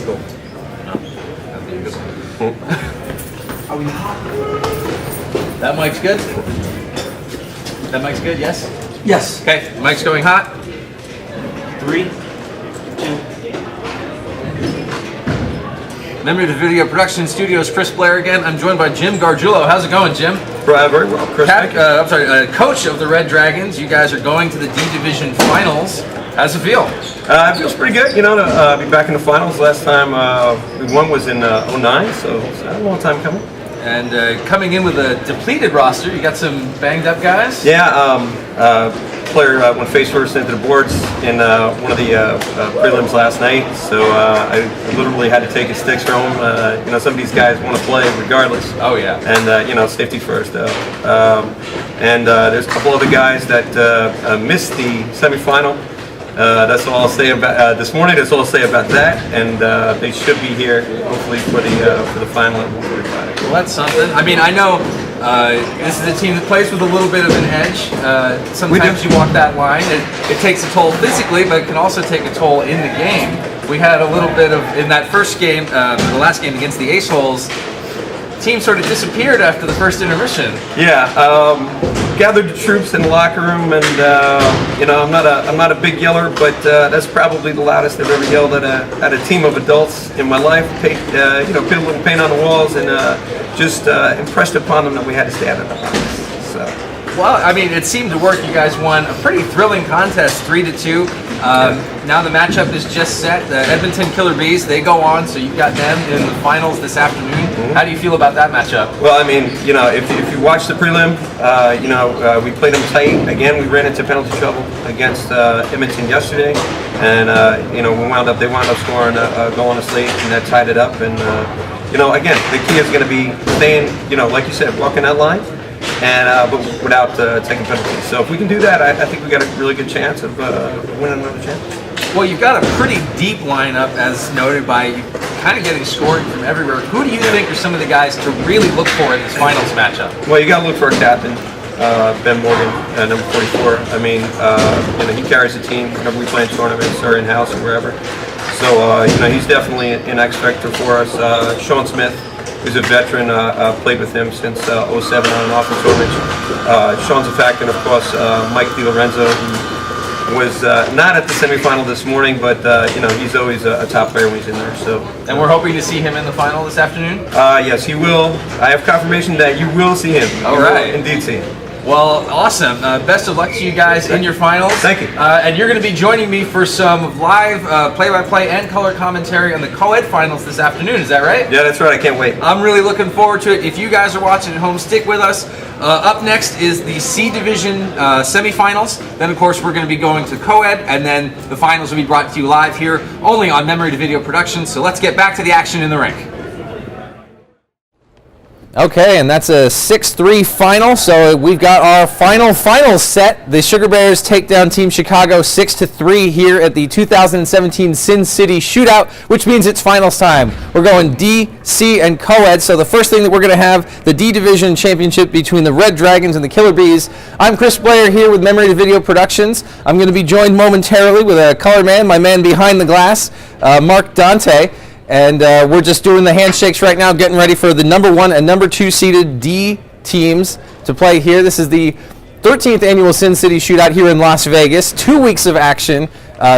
Cool. Are we hot? That mic's good? That mic's good, yes? Yes. Okay, mic's going hot. 3, 2. Member of the Video Production Studios, Chris Blair again. I'm joined by Jim Gargiulo. How's it going, Jim? Very well, Chris. Coach of the Red Dragons. You guys are going to the D Division Finals. How's it feel? It feels pretty good, to be back in the finals. Last time we won was in 09, so it's a long time coming. And coming in with a depleted roster, you got some banged up guys? Yeah, player went face first into the boards in one of the prelims last night, so I literally had to take his sticks from him. Some of these guys want to play regardless. Oh, yeah. And, safety first, though. And there's a couple other guys that missed the semifinal. That's all I'll say about this morning. That's all I'll say about that, and they should be here hopefully for the final at 1:45. Well, that's something. I mean, I know this is a team that plays with a little bit of an edge. Sometimes you walk that line. It takes a toll physically, but it can also take a toll in the game. We had a little bit of in that first game, the last game against the Ace Holes. Team sort of disappeared after the first intermission. Yeah, gathered the troops in the locker room, and I'm not a big yeller, but that's probably the loudest I've ever yelled at a team of adults in my life. Put a little paint on the walls, and just impressed upon them that we had to stay out of the box. So. Well, I mean, it seemed to work. You guys won a pretty thrilling contest, 3-2. Now the matchup is just set. The Edmonton Killer Bees, they go on, so you've got them in the finals this afternoon. Mm-hmm. How do you feel about that matchup? Well, I mean, if you watch the prelim, we played them tight. Again, we ran into penalty trouble against Edmonton yesterday, and they wound up scoring a goal on us late, and that tied it up. And again, the key is going to be staying, like you said, walking that line. And but without taking penalties. So if we can do that, I think we got a really good chance of winning another championship. Well, you've got a pretty deep lineup, as noted by you kind of getting scoring from everywhere. Who do you think are some of the guys to really look for in this finals matchup? Well, you got to look for a captain, Ben Morgan, number 44. I mean, he carries the team whenever we play in tournaments or in house or wherever. So he's definitely an X factor for us. Sean Smith, who's a veteran, played with him since 07 on and off in tournaments. Sean's a factor, and of course, Mike DiLorenzo, who was not at the semifinal this morning, but he's always a top player when he's in there. So, and we're hoping to see him in the final this afternoon? Yes, he will. I have confirmation that you will see him. All right. You will indeed see him. Well, awesome. Best of luck to you guys in your finals. Thank you. And you're going to be joining me for some live play-by-play and color commentary on the co-ed finals this afternoon. Is that right? Yeah, that's right. I can't wait. I'm really looking forward to it. If you guys are watching at home, stick with us. Up next is the C Division semifinals. Then, of course, we're going to be going to co-ed, and then the finals will be brought to you live here only on Memory to Video Productions. So let's get back to the action in the rink. Okay, and that's a 6-3 final, so we've got our finals set. The Sugar Bears take down Team Chicago 6-3 here at the 2017 Sin City Shootout, which means it's finals time. We're going D, C, and co-ed, so the first thing that we're going to have, the D Division Championship between the Red Dragons and the Killer Bees. I'm Chris Blair here with Memory to Video Productions. I'm going to be joined momentarily with a color man, my man behind the glass, Mark Dante. And we're just doing the handshakes right now, getting ready for the number 1 and number 2 seeded D teams to play here. This is the 13th annual Sin City Shootout here in Las Vegas. 2 weeks of action,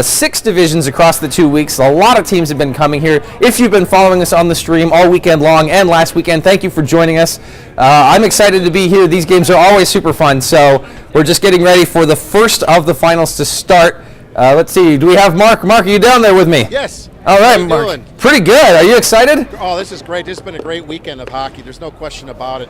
6 divisions across the 2 weeks. A lot of teams have been coming here. If you've been following us on the stream all weekend long and last weekend, thank you for joining us. I'm excited to be here. These games are always super fun. So we're just getting ready for the first of the finals to start. Let's see, do we have Mark? Mark, are you down there with me? Yes. All right, Mark. Doing? Pretty good. Are you excited? Oh, this is great. This has been a great weekend of hockey. There's no question about it.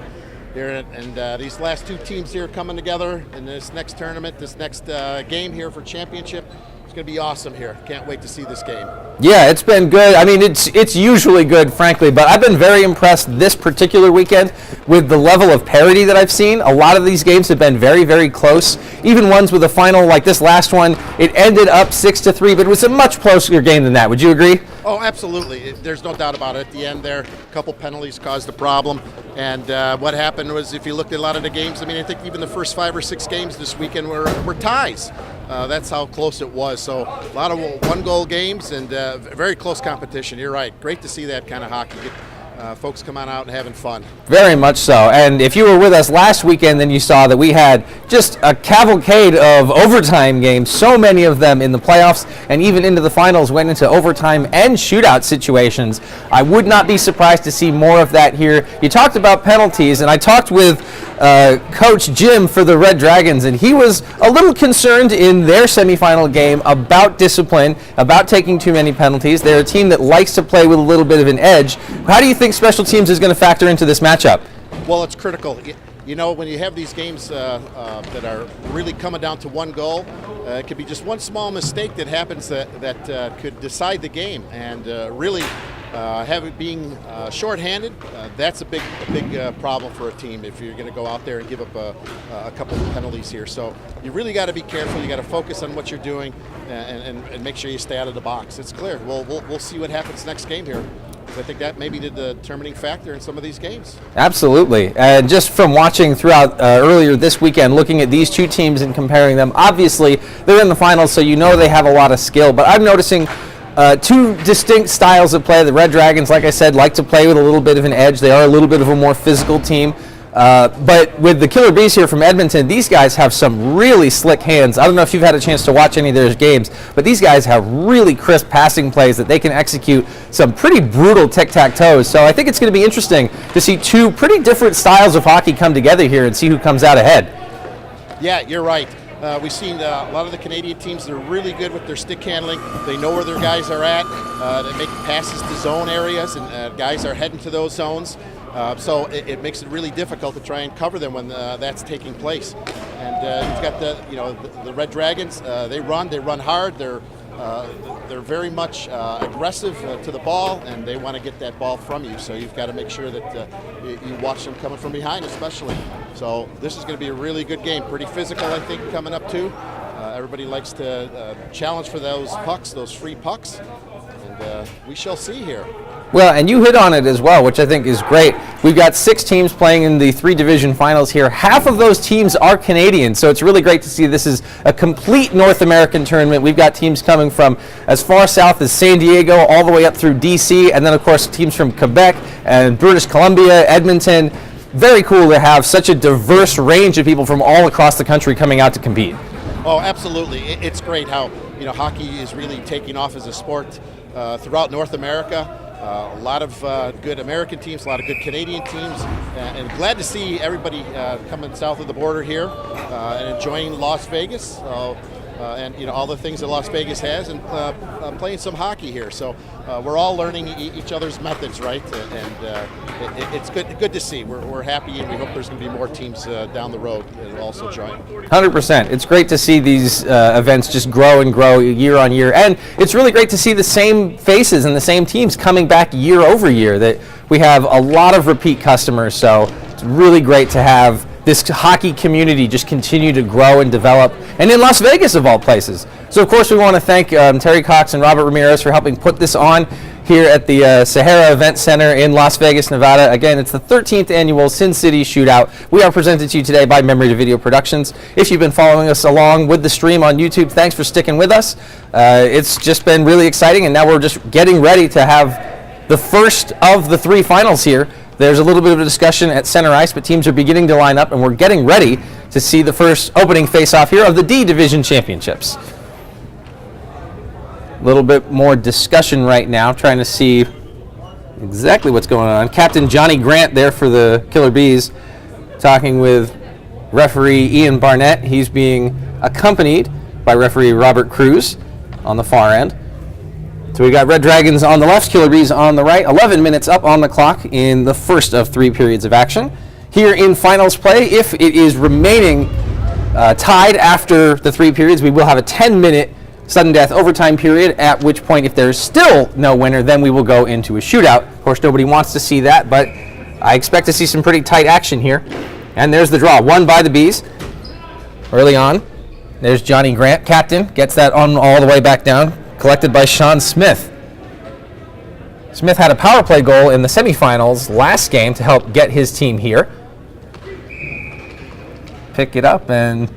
And these last 2 teams here coming together in this next tournament, this next game here for championship. It's going to be awesome here. Can't wait to see this game. Yeah, it's been good. I mean, it's usually good, frankly, but I've been very impressed this particular weekend with the level of parity that I've seen. A lot of these games have been very, very close. Even ones with a final like this last one, it ended up 6-3, but it was a much closer game than that. Would you agree? Oh, absolutely. There's no doubt about it. At the end there, a couple penalties caused a problem. And what happened was, if you looked at a lot of the games, I mean, I think even the first 5 or 6 games this weekend were ties. that's how close it was. So a lot of one-goal games and very close competition. You're right. Great to see that kind of hockey. Folks come on out and having fun. Very much so. And if you were with us last weekend, then you saw that we had just a cavalcade of overtime games, so many of them in the playoffs, and even into the finals went into overtime and shootout situations. I would not be surprised to see more of that here. You talked about penalties, and I talked with Coach Jim for the Red Dragons, and he was a little concerned in their semifinal game about discipline, about taking too many penalties. They're a team that likes to play with a little bit of an edge. How do you think special teams is going to factor into this matchup? Well, it's critical. You know, when you have these games that are really coming down to one goal, it could be just one small mistake that happens that could decide the game, and really have it being shorthanded, that's a big problem for a team if you're going to go out there and give up a couple of penalties here. So you really got to be careful. You got to focus on what you're doing and make sure you stay out of the box. It's clear. We'll see what happens next game here. I think that may be the determining factor in some of these games. Absolutely. And just from watching throughout earlier this weekend, looking at these two teams and comparing them, obviously they're in the finals, so you know they have a lot of skill. But I'm noticing two distinct styles of play. The Red Dragons, like I said, like to play with a little bit of an edge. They are a little bit of a more physical team. But with the Killer Bees here from Edmonton, these guys have some really slick hands. I don't know if you've had a chance to watch any of their games, but these guys have really crisp passing plays that they can execute some pretty brutal tic-tac-toes. So I think it's going to be interesting to see two pretty different styles of hockey come together here and see who comes out ahead. Yeah, you're right. We've seen a lot of the Canadian teams, they're really good with their stick handling. They know where their guys are at. They make passes to zone areas, and guys are heading to those zones. So it makes it really difficult to try and cover them when that's taking place. And you've got the Red Dragons. They run hard. They're very much aggressive to the ball, and they want to get that ball from you. So you've got to make sure that you watch them coming from behind, especially. So this is going to be a really good game. Pretty physical, I think, coming up too. Everybody likes to challenge for those pucks, those free pucks, and we shall see here. Well, and you hit on it as well, which I think is great. We've got 6 teams playing in the 3 division finals here. Half of those teams are Canadian, so it's really great to see this is a complete North American tournament. We've got teams coming from as far south as San Diego all the way up through D.C., and then, of course, teams from Quebec and British Columbia, Edmonton. Very cool to have such a diverse range of people from all across the country coming out to compete. Oh, absolutely. It's great how hockey is really taking off as a sport throughout North America. A lot of good American teams, a lot of good Canadian teams, and glad to see everybody coming south of the border here and enjoying Las Vegas and all the things that Las Vegas has, and playing some hockey here. So we're all learning each other's methods, right? And it's good to see. We're happy, and we hope there's going to be more teams down the road that will also join. 100%. It's great to see these events just grow and grow year on year, and it's really great to see the same faces and the same teams coming back year over year. That we have a lot of repeat customers, so it's really great to have this hockey community just continue to grow and develop, and in Las Vegas of all places. So of course we want to thank Terry Cox and Robert Ramirez for helping put this on here at the Sahara Event Center in Las Vegas, Nevada. Again, it's the 13th annual Sin City Shootout. We are presented to you today by Memory to Video Productions. If you've been following us along with the stream on YouTube, thanks for sticking with us. It's just been really exciting, and now we're just getting ready to have the first of the 3 finals here. There's a little bit of a discussion at center ice, but teams are beginning to line up, and we're getting ready to see the first opening face-off here of the D Division Championships. A little bit more discussion right now, trying to see exactly what's going on. Captain Johnny Grant there for the Killer Bees, talking with referee Ian Barnett. He's being accompanied by referee Robert Cruz on the far end. So we got Red Dragons on the left, Killer Bees on the right. 11 minutes up on the clock in the first of 3 periods of action. Here in finals play, if it is remaining tied after the 3 periods, we will have a 10-minute sudden death overtime period, at which point, if there's still no winner, then we will go into a shootout. Of course, nobody wants to see that, but I expect to see some pretty tight action here. And there's the draw, won by the Bees early on. There's Johnny Grant, captain, gets that on all the way back down. Collected by Sean Smith. Smith had a power play goal in the semifinals last game to help get his team here. Pick it up, and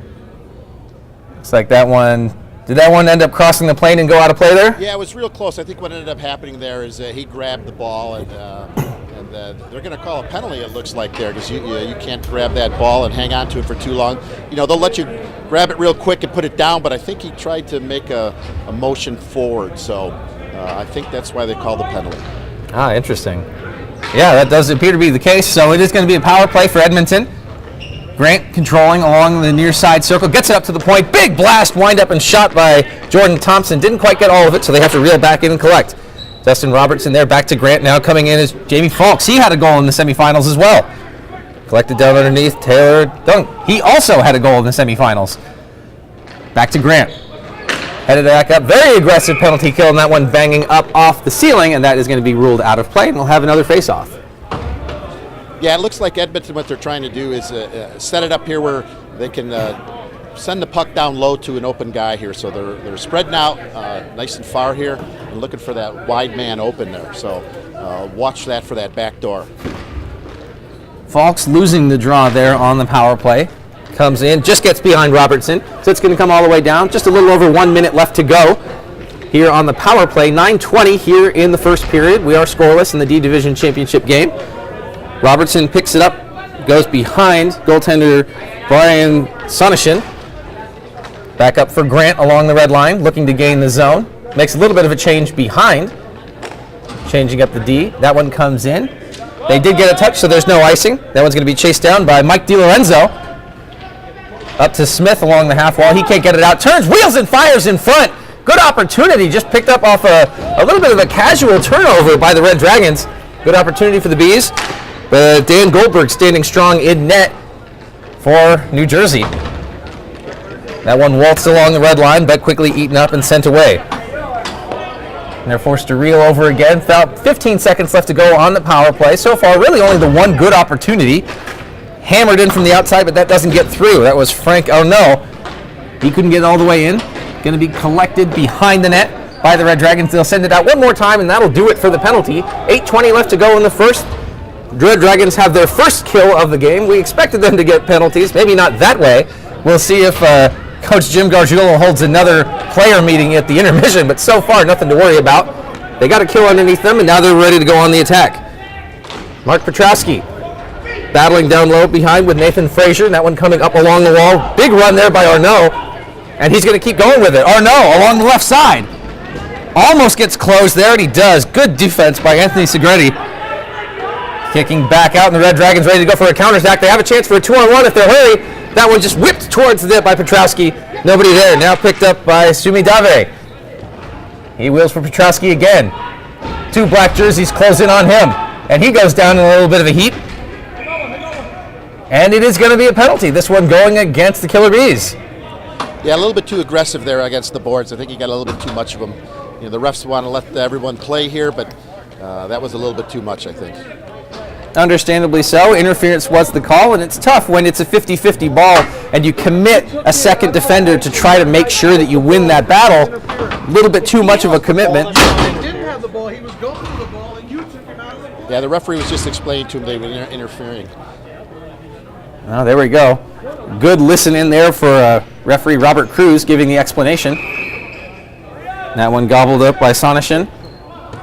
Looks like that one. Did that one end up crossing the plane and go out of play there? Yeah, it was real close. I think what ended up happening there is he grabbed the ball, and they're going to call a penalty, it looks like, there, because you can't grab that ball and hang on to it for too long. They'll let you grab it real quick and put it down, but I think he tried to make a motion forward, so I think that's why they call the penalty. Ah, interesting. Yeah, that does appear to be the case, so it is going to be a power play for Edmonton. Grant controlling along the near side circle, gets it up to the point. Big blast, wind up and shot by Jordan Thompson. Didn't quite get all of it, so they have to reel back in and collect. Dustin Robertson there, back to Grant now. Coming in is Jamie Falks. He had a goal in the semifinals as well. Collected down underneath, Taylor Dunk. He also had a goal in the semifinals. Back to Grant. Headed back up. Very aggressive penalty kill, and that one banging up off the ceiling, and that is going to be ruled out of play, and we'll have another face-off. Yeah, it looks like Edmonton, what they're trying to do is set it up here where they can send the puck down low to an open guy here. So they're spreading out nice and far here and looking for that wide man open there. So watch that for that back door. Falks losing the draw there on the power play. Comes in, just gets behind Robertson. So it's going to come all the way down. Just a little over 1 minute left to go here on the power play. 9:20 here in the first period. We are scoreless in the D Division Championship game. Robertson picks it up, goes behind goaltender Brian Sonishin. Back up for Grant along the red line, looking to gain the zone. Makes a little bit of a change behind, changing up the D. That one comes in. They did get a touch, so there's no icing. That one's going to be chased down by Mike DiLorenzo. Up to Smith along the half wall. He can't get it out. Turns, wheels, and fires in front. Good opportunity, just picked up off a little bit of a casual turnover by the Red Dragons. Good opportunity for the Bees. But Dan Goldberg standing strong in net for New Jersey. That one waltzed along the red line, but quickly eaten up and sent away. And they're forced to reel over again. About 15 seconds left to go on the power play. So far, really only the one good opportunity. Hammered in from the outside, but that doesn't get through. That was Frank. Oh no, he couldn't get all the way in. Going to be collected behind the net by the Red Dragons. They'll send it out one more time, and that'll do it for the penalty. 8:20 left to go in the first. Red Dragons have their first kill of the game. We expected them to get penalties, maybe not that way. We'll see if Coach Jim Gargiulo holds another player meeting at the intermission, but so far, nothing to worry about. They got a kill underneath them, and now they're ready to go on the attack. Mark Petrowski battling down low behind with Nathan Frazier, and that one coming up along the wall. Big run there by Arnaud, and he's going to keep going with it. Arnaud along the left side. Almost gets closed there, and he does. Good defense by Anthony Segretti. Kicking back out, and the Red Dragons ready to go for a counterattack. They have a chance for a 2-on-1 if they'll hurry. That one just whipped towards the net by Petrowski. Nobody there. Now picked up by Sumidave. He wheels for Petrowski again. Two black jerseys close in on him, and he goes down in a little bit of a heap. And it is going to be a penalty. This one going against the Killer Bees. Yeah, a little bit too aggressive there against the boards. I think he got a little bit too much of them. The refs want to let everyone play here, but that was a little bit too much, I think. Understandably so. Interference was the call, and it's tough when it's a 50-50 ball and you commit a second defender to try to make sure that you win that battle. A little bit too much of a commitment. He didn't have the ball. He was going for the ball, and you took him out of the ball. Yeah, the referee was just explaining to him they were interfering. Oh, there we go. Good listen in there for referee Robert Cruz giving the explanation. That one gobbled up by Sonishin.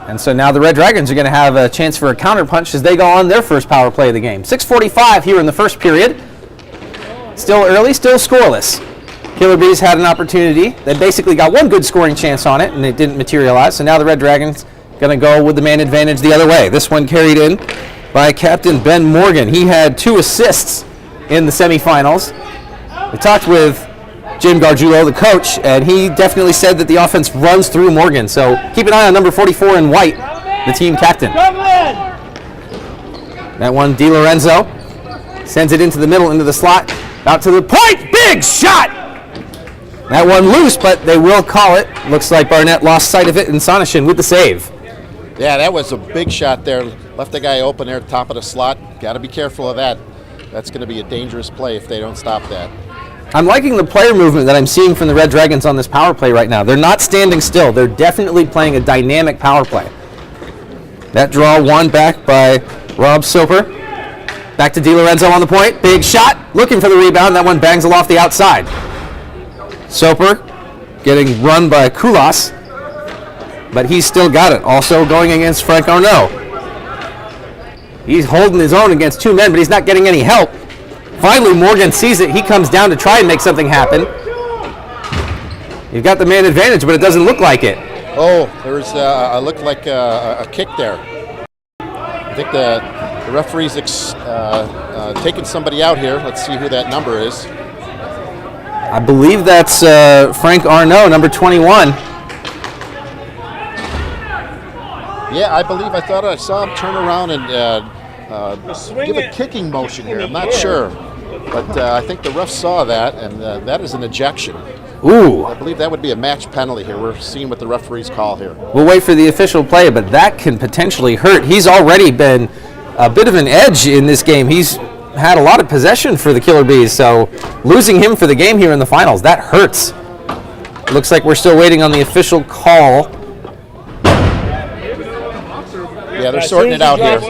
And so now the Red Dragons are going to have a chance for a counterpunch as they go on their first power play of the game. 6:45 here in the first period. Still early, still scoreless. Killer Bees had an opportunity. They basically got one good scoring chance on it, and it didn't materialize. So now the Red Dragons going to go with the man advantage the other way. This one carried in by Captain Ben Morgan. He had 2 assists in the semifinals. We talked with Jim Gargiulo, the coach, and he definitely said that the offense runs through Morgan. So keep an eye on number 44 in white, the team captain. That one, DiLorenzo sends it into the middle, into the slot, out to the point. Big shot! That one loose, but they will call it. Looks like Barnett lost sight of it, and Sonishin with the save. Yeah, that was a big shot there. Left the guy open there at the top of the slot. Got to be careful of that. That's going to be a dangerous play if they don't stop that. I'm liking the player movement that I'm seeing from the Red Dragons on this power play right now. They're not standing still. They're definitely playing a dynamic power play. That draw won back by Rob Soper. Back to DiLorenzo on the point. Big shot. Looking for the rebound. That one bangs aloft the outside. Soper getting run by Kulas, but he's still got it. Also going against Frank Arnault. He's holding his own against 2 men, but he's not getting any help. Finally, Morgan sees it. He comes down to try and make something happen. You've got the man advantage, but it doesn't look like it. Oh, there's looked like a kick there. I think the referee's taking somebody out here. Let's see who that number is. I believe that's Frank Arnault, number 21. Yeah, I thought I saw him turn around and give a kicking motion here. I'm not sure. But I think the ref saw that, and that is an ejection. Ooh. I believe that would be a match penalty here. We're seeing what the referees call here. We'll wait for the official play, but that can potentially hurt. He's already been a bit of an edge in this game. He's had a lot of possession for the Killer Bees, so losing him for the game here in the finals, that hurts. Looks like we're still waiting on the official call. Yeah, they're sorting it out here.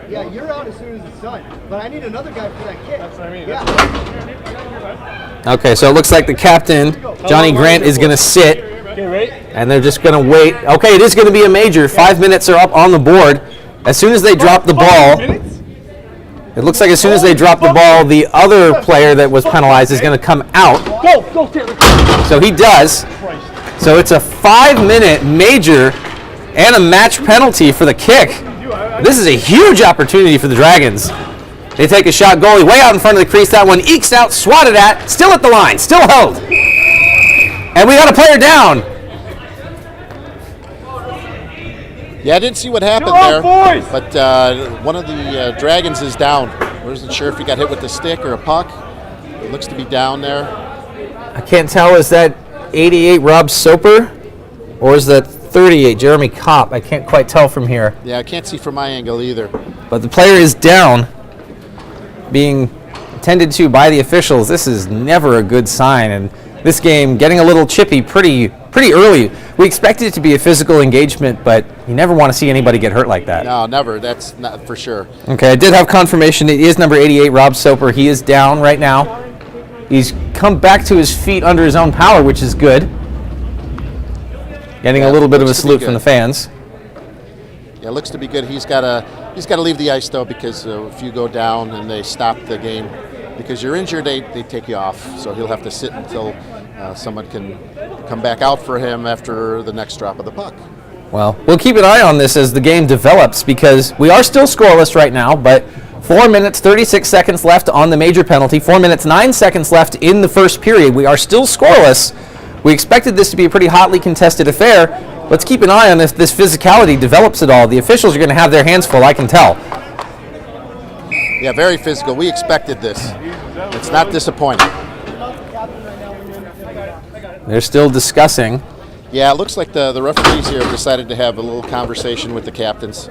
Yeah, you're out as soon as it's done. But I need another guy for that kick. That's what I mean. Yeah. Okay, so it looks like the captain, Johnny Grant, is going to sit, and they're just going to wait. Okay, it is going to be a major. 5 minutes are up on the board. As soon as they drop the ball, it looks like as soon as they drop the ball, the other player that was penalized is going to come out. So he does. So it's a 5-minute major and a match penalty for the kick. This is a huge opportunity for the Dragons. They take a shot, goalie way out in front of the crease. That one ekes out, swatted at, still at the line, still held. And we got a player down. Yeah, I didn't see what happened there, but one of the Dragons is down. I wasn't sure if he got hit with a stick or a puck. It looks to be down there. I can't tell, is that 88 Rob Soper, or is that 38 Jeremy Kopp? I can't quite tell from here. Yeah, I can't see from my angle either. But the player is down, being attended to by the officials. This is never a good sign, and this game getting a little chippy pretty early. We expected it to be a physical engagement, but you never want to see anybody get hurt like that. No, never. That's not for sure. Okay, I did have confirmation. It is number 88, Rob Soper. He is down right now. He's come back to his feet under his own power, which is good. Getting a little bit of a salute from the fans. Yeah, looks to be good. He's got to leave the ice though, because if you go down and they stop the game, because you're injured, they take you off. So he'll have to sit until someone can come back out for him after the next drop of the puck. Well, we'll keep an eye on this as the game develops, because we are still scoreless right now, but 4 minutes, 36 seconds left on the major penalty. 4 minutes, 9 seconds left in the first period. We are still scoreless. We expected this to be a pretty hotly contested affair. Let's keep an eye on if this physicality develops at all. The officials are going to have their hands full, I can tell. Yeah, very physical. We expected this. It's not disappointing. They're still discussing. Yeah, it looks like the referees here have decided to have a little conversation with the captains,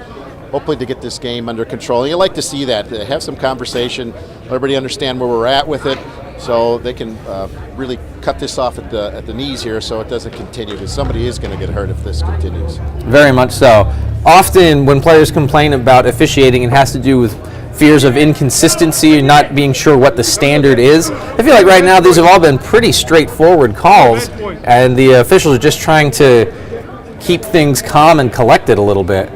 hopefully to get this game under control. And you like to see that, have some conversation, let everybody understand where we're at with it, so they can really cut this off at the knees here so it doesn't continue, because somebody is going to get hurt if this continues. Very much so. Often when players complain about officiating, it has to do with fears of inconsistency and not being sure what the standard is. I feel like right now these have all been pretty straightforward calls, and the officials are just trying to keep things calm and collected a little bit.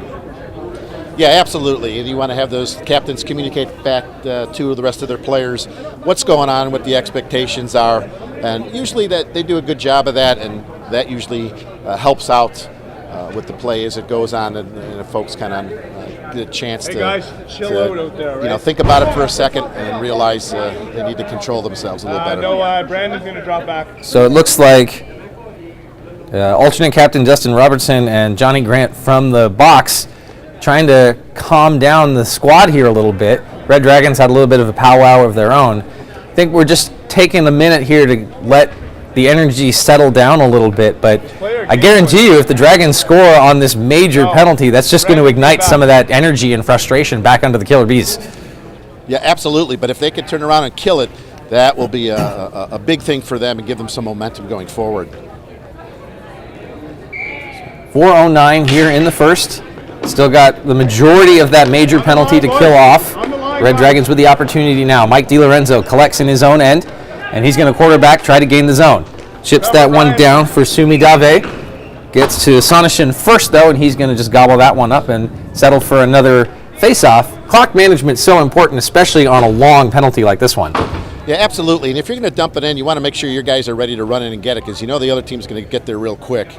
Yeah, absolutely. And you want to have those captains communicate back to the rest of their players what's going on, what the expectations are, and usually that they do a good job of that, and that usually helps out with the play as it goes on, and folks kind of get a chance to think about it for a second and realize they need to control themselves a little better. Brandon's going to drop back. So it looks like alternate captain Dustin Robertson and Johnny Grant from the box trying to calm down the squad here a little bit. Red Dragons had a little bit of a powwow of their own. I think we're just taking a minute here to let the energy settle down a little bit, but I guarantee you if the Dragons score on this major penalty, that's just going to ignite some of that energy and frustration back onto the Killer Bees. Yeah, absolutely, but if they could turn around and kill it, that will be a big thing for them and give them some momentum going forward. 4:09 here in the first. Still got the majority of that major penalty to kill off. Red Dragons with the opportunity now. Mike DiLorenzo collects in his own end, and he's going to quarterback, try to gain the zone. Chips that one down for Sumi Dave. Gets to Sonishin first, though, and he's going to just gobble that one up and settle for another face-off. Clock management is so important, especially on a long penalty like this one. Yeah, absolutely. And if you're going to dump it in, you want to make sure your guys are ready to run in and get it, because you know the other team's going to get there real quick.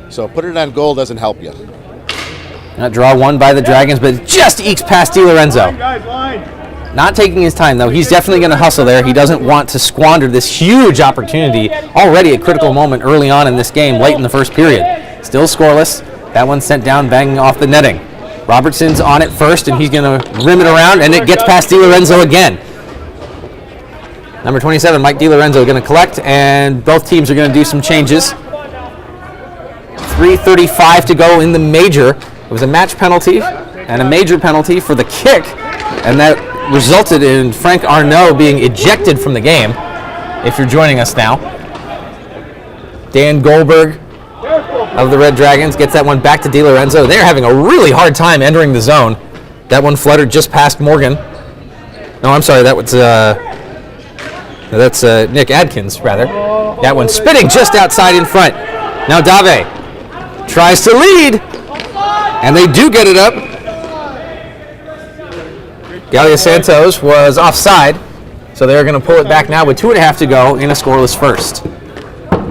So put it on goal doesn't help you. That draw won by the Dragons, but just ekes past DiLorenzo. Not taking his time, though. He's definitely going to hustle there. He doesn't want to squander this huge opportunity. Already a critical moment early on in this game, late in the first period. Still scoreless. That one sent down, banging off the netting. Robertson's on it first, and he's going to rim it around, and it gets past DiLorenzo again. Number 27, Mike DiLorenzo, going to collect, and both teams are going to do some changes. 3:35 to go in the major. It was a match penalty and a major penalty for the kick, and that resulted in Frank Arnaud being ejected from the game, if you're joining us now. Dan Goldberg of the Red Dragons gets that one back to DiLorenzo. They're having a really hard time entering the zone. That one fluttered just past Morgan. No, I'm sorry, that's Nick Adkins, rather. That one spinning just outside in front. Now Dave tries to lead, and they do get it up. Galia Santos was offside, so they're going to pull it back now with 2.5 to go in a scoreless first.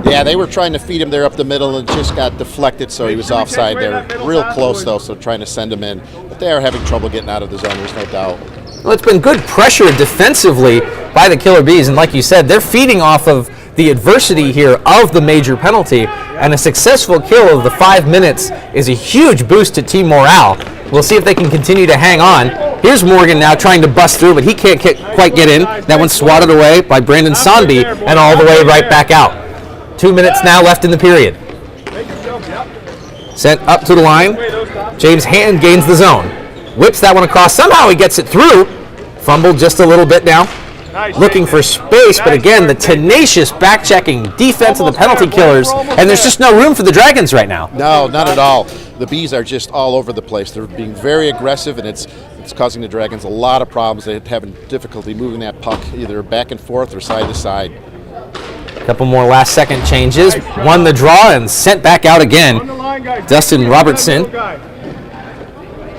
Yeah, they were trying to feed him there up the middle and just got deflected, so he was offside there. Real close, though, so trying to send him in. But they are having trouble getting out of the zone, there's no doubt. Well, it's been good pressure defensively by the Killer Bees, and like you said, they're feeding off of the adversity here of the major penalty, and a successful kill of the 5 minutes is a huge boost to team morale. We'll see if they can continue to hang on. Here's Morgan now trying to bust through, but he can't quite get in. That one's swatted away by Brandon Sonby, and all the way right back out. 2 minutes now left in the period. Sent up to the line. James Hand gains the zone. Whips that one across. Somehow he gets it through. Fumbled just a little bit now. Looking for space, but again, the tenacious back-checking defense of the penalty killers, and there's just no room for the Dragons right now. No, not at all. The Bees are just all over the place. They're being very aggressive, and it's causing the Dragons a lot of problems. They're having difficulty moving that puck either back and forth or side to side. A couple more last-second changes. Won the draw and sent back out again. Dustin Robertson.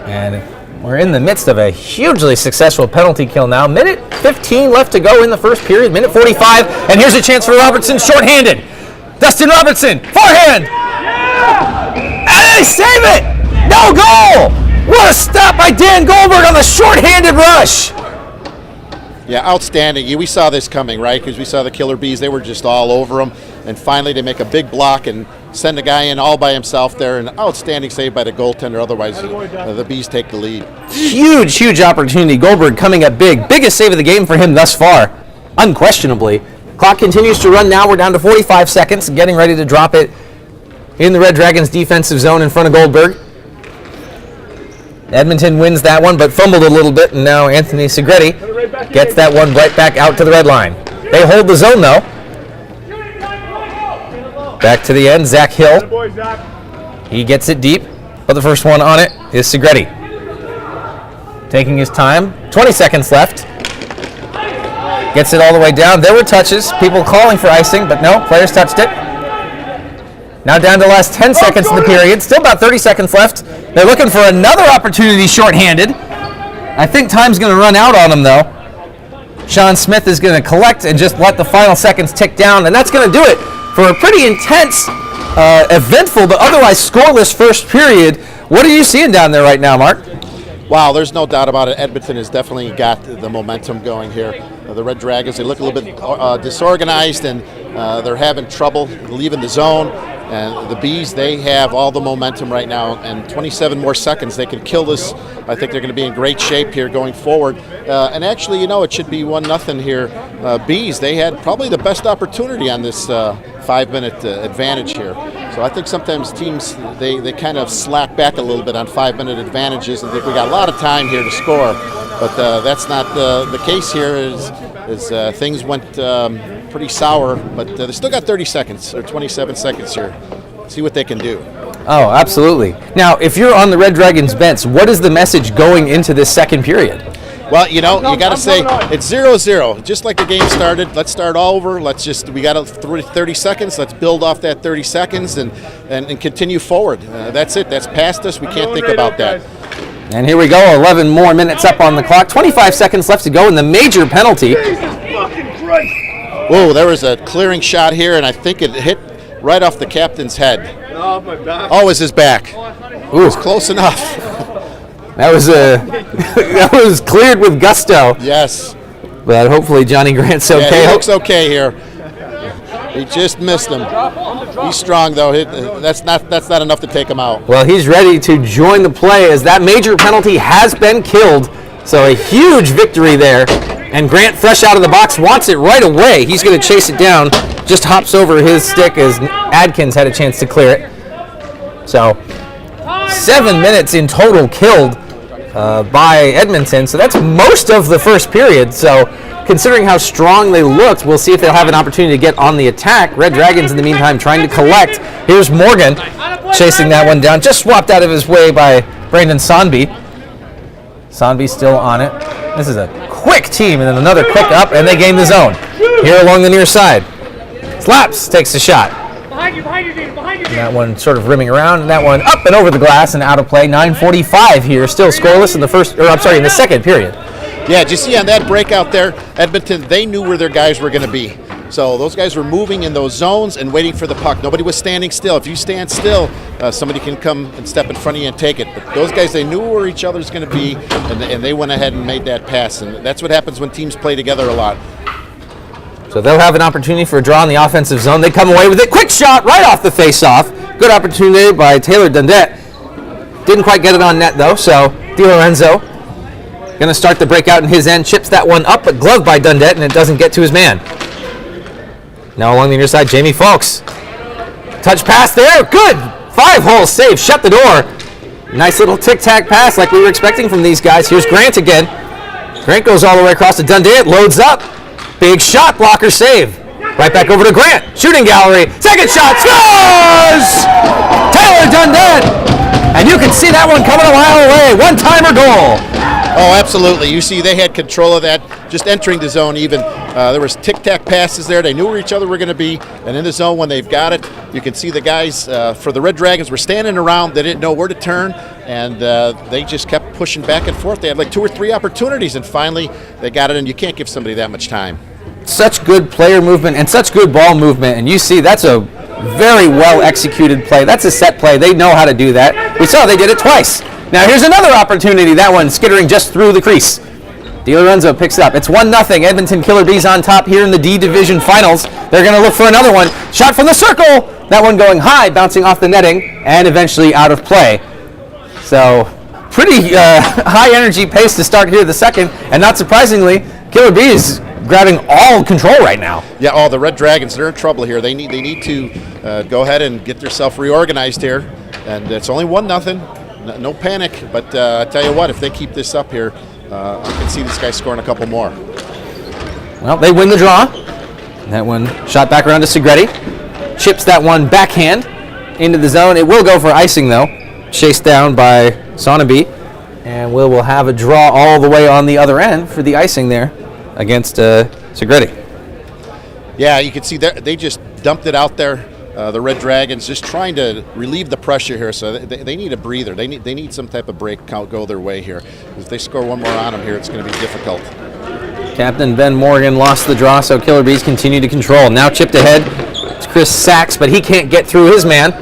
And we're in the midst of a hugely successful penalty kill now. Minute 15 left to go in the first period. Minute 45, and here's a chance for Robertson, shorthanded. Dustin Robertson, forehand. And they save it. No goal. What a stop by Dan Goldberg on the shorthanded rush. Yeah, outstanding. We saw this coming, right? Because we saw the Killer Bees. They were just all over them. And finally, they make a big block and send a guy in all by himself there. An outstanding save by the goaltender. Otherwise, the Bees take the lead. Huge, huge opportunity. Goldberg coming up big. Biggest save of the game for him thus far, unquestionably. Clock continues to run now. We're down to 45 seconds, getting ready to drop it in the Red Dragons' defensive zone in front of Goldberg. Edmonton wins that one, but fumbled a little bit, and now Anthony Segretti gets that one right back out to the red line. They hold the zone, though. Back to the end, Zach Hill. He gets it deep, but the first one on it is Segretti. Taking his time, 20 seconds left. Gets it all the way down. There were touches, people calling for icing, but no, players touched it. Now down to the last 10 seconds of the period. Still about 30 seconds left. They're looking for another opportunity shorthanded. I think time's going to run out on them, though. Sean Smith is going to collect and just let the final seconds tick down, and that's going to do it for a pretty intense, eventful, but otherwise scoreless first period. What are you seeing down there right now, Mark? Wow, there's no doubt about it. Edmonton has definitely got the momentum going here. The Red Dragons, they look a little bit disorganized, and they're having trouble leaving the zone. And the Bees, they have all the momentum right now, and 27 more seconds, they can kill this. I think they're going to be in great shape here going forward. And actually, it should be 1-0 here. Bees, they had probably the best opportunity on this 5-minute advantage here. So I think sometimes teams, they kind of slack back a little bit on 5-minute advantages and think we got a lot of time here to score. But that's not the case here, as things went pretty sour, but they still got 30 seconds or 27 seconds here. See what they can do. Oh, absolutely. Now, if you're on the Red Dragons bench, what is the message going into this second period? Well, you got to say it's 0-0. Just like the game started, let's start all over. We got 30 seconds. Let's build off that 30 seconds and continue forward. That's it. That's past us. We can't think about that. And here we go, 11 more minutes up on the clock. 25 seconds left to go in the major penalty. Whoa, there was a clearing shot here, and I think it hit right off the captain's head. No, my back. Oh, it was his back. Ooh. It was close enough. That was cleared with gusto. Yes. But hopefully Johnny Grant's okay. Yeah, he looks okay here. He just missed him. He's strong though. That's not enough to take him out. Well, he's ready to join the play as that major penalty has been killed. So a huge victory there. And Grant, fresh out of the box, wants it right away. He's going to chase it down. Just hops over his stick as Adkins had a chance to clear it. So 7 minutes in total killed by Edmonton. So that's most of the first period. So considering how strong they looked, we'll see if they'll have an opportunity to get on the attack. Red Dragons, in the meantime, trying to collect. Here's Morgan chasing that one down. Just swapped out of his way by Brandon Sonby. Sonby still on it. This is a quick team, and then another quick up, and they gain the zone. Here along the near side. Slaps takes the shot. Behind you, And that one sort of rimming around, and that one up and over the glass and out of play. 9:45 here, still scoreless in the second period. Yeah, did you see on that breakout there, Edmonton, they knew where their guys were going to be. So those guys were moving in those zones and waiting for the puck. Nobody was standing still. If you stand still, somebody can come and step in front of you and take it. But those guys, they knew where each other's going to be, and they went ahead and made that pass. And that's what happens when teams play together a lot. So they'll have an opportunity for a draw in the offensive zone. They come away with it. Quick shot right off the face-off. Good opportunity by Taylor Dundette. Didn't quite get it on net, though, so Di Lorenzo going to start the breakout in his end. Chips that one up, but gloved by Dundette, and it doesn't get to his man. Now along the near side, Jamie Folks. Touch pass there. Good. 5-hole save. Shut the door. Nice little tic-tac pass like we were expecting from these guys. Here's Grant again. Grant goes all the way across to Dundette. Loads up. Big shot. Blocker save. Right back over to Grant. Shooting gallery. Second shot. Scores! Taylor Dundette. And you can see that one coming a mile away. One-timer goal. Oh, absolutely. You see they had control of that, just entering the zone even. There was tic-tac passes there. They knew where each other were going to be. And in the zone, when they've got it, you can see the guys for the Red Dragons were standing around. They didn't know where to turn, and they just kept pushing back and forth. They had like 2 or 3 opportunities, and finally they got it, and you can't give somebody that much time. Such good player movement and such good ball movement. And you see that's a very well-executed play. That's a set play. They know how to do that. We saw they did it twice. Now here's another opportunity. That one skittering just through the crease. Di Lorenzo picks it up. It's 1-0. Edmonton Killer Bees on top here in the D Division Finals. They're going to look for another one. Shot from the circle. That one going high, bouncing off the netting, and eventually out of play. So pretty high energy pace to start here the second. And not surprisingly, Killer Bees grabbing all control right now. Yeah, the Red Dragons, they're in trouble here. They need to go ahead and get themselves reorganized here. And it's only 1-0. No panic, but I tell you what, if they keep this up here, I can see this guy scoring a couple more. Well, they win the draw. That one shot back around to Segretti. Chips that one backhand into the zone. It will go for icing, though. Chased down by Soneby. And will have a draw all the way on the other end for the icing there against Segretti. Yeah, you can see they just dumped it out there. The Red Dragons just trying to relieve the pressure here, so they need a breather. They need some type of break count go their way here. If they score one more on them here, it's going to be difficult. Captain Ben Morgan lost the draw, so Killer Bees continue to control. Now chipped ahead. It's Chris Sachs, but he can't get through his man.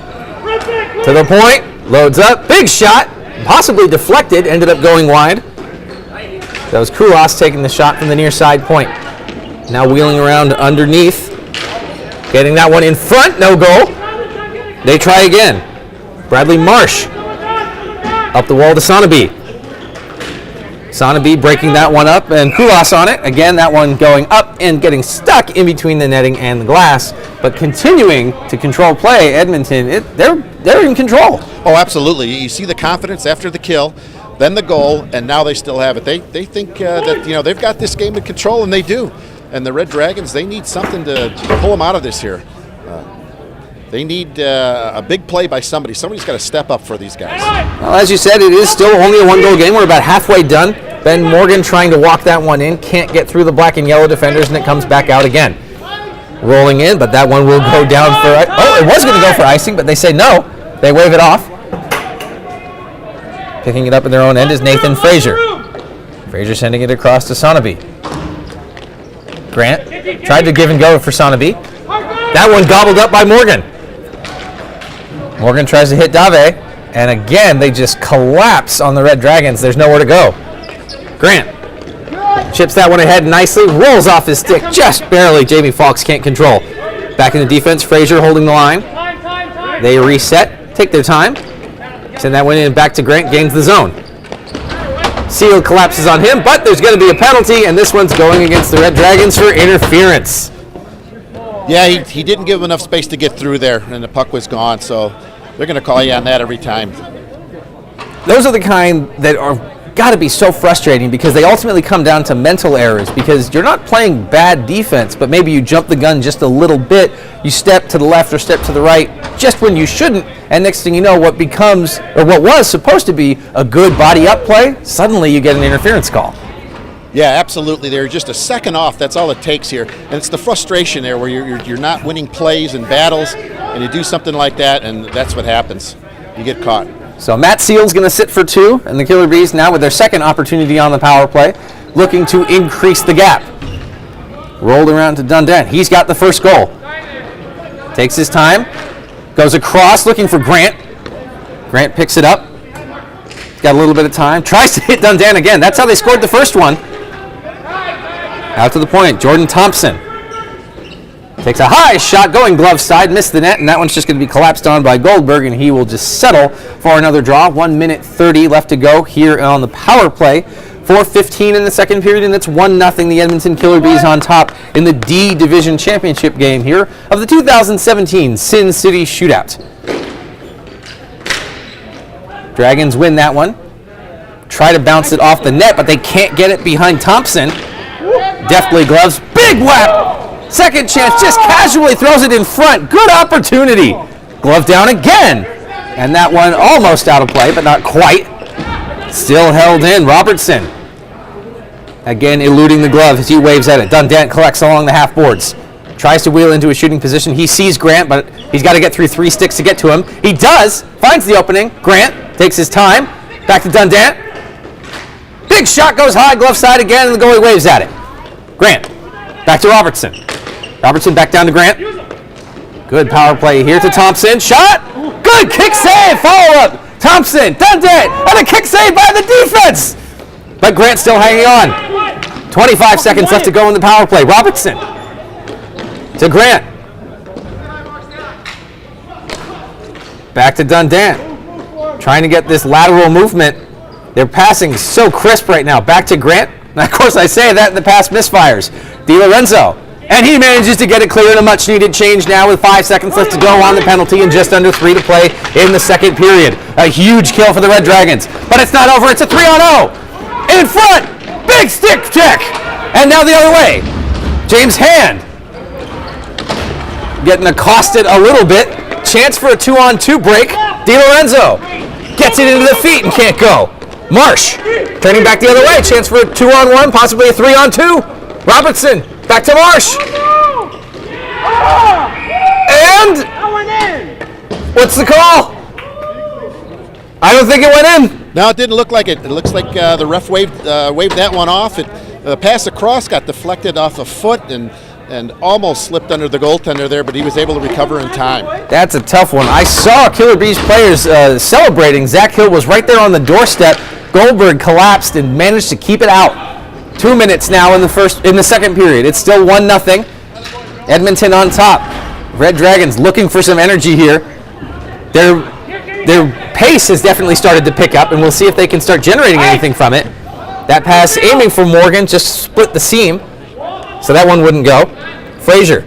To the point, loads up, big shot, possibly deflected, ended up going wide. That was Kulas taking the shot from the near side point. Now wheeling around underneath. Getting that one in front, no goal. They try again. Bradley Marsh. Up the wall to Soneby. Soneby breaking that one up, and Kulas on it. Again, that one going up and getting stuck in between the netting and the glass. But continuing to control play, Edmonton, they're in control. Oh, absolutely. You see the confidence after the kill, then the goal, and now they still have it. They think that they've got this game in control, and they do. And the Red Dragons, they need something to pull them out of this here. They need a big play by somebody. Somebody's got to step up for these guys. Well, as you said, it is still only a 1-goal game. We're about halfway done. Ben Morgan trying to walk that one in. Can't get through the black and yellow defenders, and it comes back out again. Rolling in, but that one will go down for... Oh, it was going to go for icing, but they say no. They wave it off. Picking it up in their own end is Nathan Frazier. Frazier sending it across to Sonaby. Grant tried to give and go for Sonaby. That one gobbled up by Morgan. Morgan tries to hit Dave, and again, they just collapse on the Red Dragons. There's nowhere to go. Grant chips that one ahead nicely, rolls off his stick just barely. Jamie Fox can't control. Back in the defense, Frazier holding the line. They reset, take their time. Send that one in back to Grant, gains the zone. Seal collapses on him, but there's going to be a penalty, and this one's going against the Red Dragons for interference. Yeah, he didn't give him enough space to get through there, and the puck was gone, so they're going to call you on that every time. Those are the kind that are got to be so frustrating because they ultimately come down to mental errors because you're not playing bad defense, but maybe you jump the gun just a little bit, you step to the left or step to the right just when you shouldn't, and next thing you know, what becomes, or what was supposed to be a good body up play, suddenly you get an interference call. Yeah, absolutely. They're just a second off. That's all it takes here. And it's the frustration there where you're not winning plays and battles, and you do something like that, and that's what happens. You get caught. So Matt Seal's going to sit for 2, and the Killer Bees now with their second opportunity on the power play, looking to increase the gap. Rolled around to Dundee. He's got the first goal. Takes his time, goes across looking for Grant. Grant picks it up. He's got a little bit of time. Tries to hit Dundee again. That's how they scored the first one. Out to the point, Jordan Thompson. Takes a high shot, going glove side, missed the net, and that one's just going to be collapsed on by Goldberg, and he will just settle for another draw. 1 minute 30 left to go here on the power play. 4:15 in the second period, and it's 1-0. The Edmonton Killer Bees on top in the D Division Championship game here of the 2017 Sin City Shootout. Dragons win that one. Try to bounce it off the net, but they can't get it behind Thompson. Deftly gloves, big whap! Second chance, just casually throws it in front. Good opportunity. Glove down again. And that one almost out of play, but not quite. Still held in. Robertson. Again, eluding the glove as he waves at it. Dundant collects along the half boards. Tries to wheel into a shooting position. He sees Grant, but he's got to get through 3 sticks to get to him. He does. Finds the opening. Grant takes his time. Back to Dundant. Big shot goes high, glove side again, and the goalie waves at it. Grant. Back to Robertson. Robertson back down to Grant. Good power play here to Thompson. Shot! Good kick save! Follow-up! Thompson, Dundee, and a kick save by the defense! But Grant still hanging on. 25 seconds left to go in the power play. Robertson to Grant. Back to Dundee. Trying to get this lateral movement. They're passing so crisp right now. Back to Grant. And of course, I say that, the pass misfires. Di Lorenzo. And he manages to get it clear, and a much-needed change now with 5 seconds left to go on the penalty and just under 3 to play in the second period. A huge kill for the Red Dragons. But it's not over. It's a 3-on-0. In front. Big stick check. And now the other way. James Hand. Getting accosted a little bit. Chance for a 2-on-2 break. Di Lorenzo gets it into the feet and can't go. Marsh turning back the other way. Chance for a 2-on-1, possibly a 3-on-2. Robertson back to Marsh. And what's the call? I don't think it went in. No, it didn't look like it. It looks like the ref waved that one off. The pass across got deflected off a foot and almost slipped under the goaltender there, but he was able to recover in time. That's a tough one. I saw Killer Bees players celebrating. Zach Hill was right there on the doorstep. Goldberg collapsed and managed to keep it out. 2 minutes now in the second period. It's still 1-0. Edmonton on top. Red Dragons looking for some energy here. Their pace has definitely started to pick up, and we'll see if they can start generating anything from it. That pass aiming for Morgan just split the seam, so that one wouldn't go. Frazier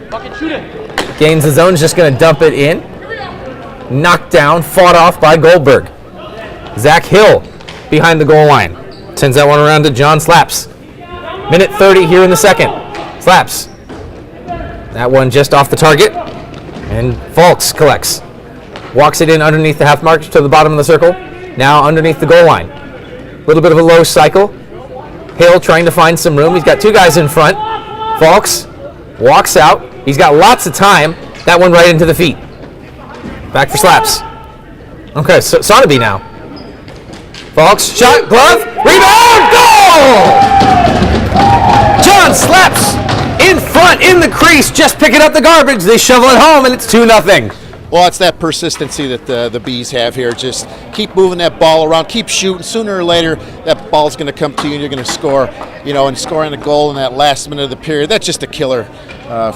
gains the zone, just going to dump it in. Knocked down, fought off by Goldberg. Zach Hill behind the goal line. Sends that one around to John Slaps. Minute 30 here in the second. Slaps. That one just off the target. And Fulks collects. Walks it in underneath the half mark to the bottom of the circle. Now underneath the goal line. A little bit of a low cycle. Hill trying to find some room. He's got 2 guys in front. Falks walks out. He's got lots of time. That one right into the feet. Back for slaps. Okay, so Sotheby now. Falks, shot, glove, rebound, goal! John Slaps in front, in the crease, just picking up the garbage. They shovel it home, and it's 2-0. Well, it's that persistency that the Bees have here. Just keep moving that ball around, keep shooting. Sooner or later, that ball's going to come to you, and you're going to score. And scoring a goal in that last minute of the period, that's just a killer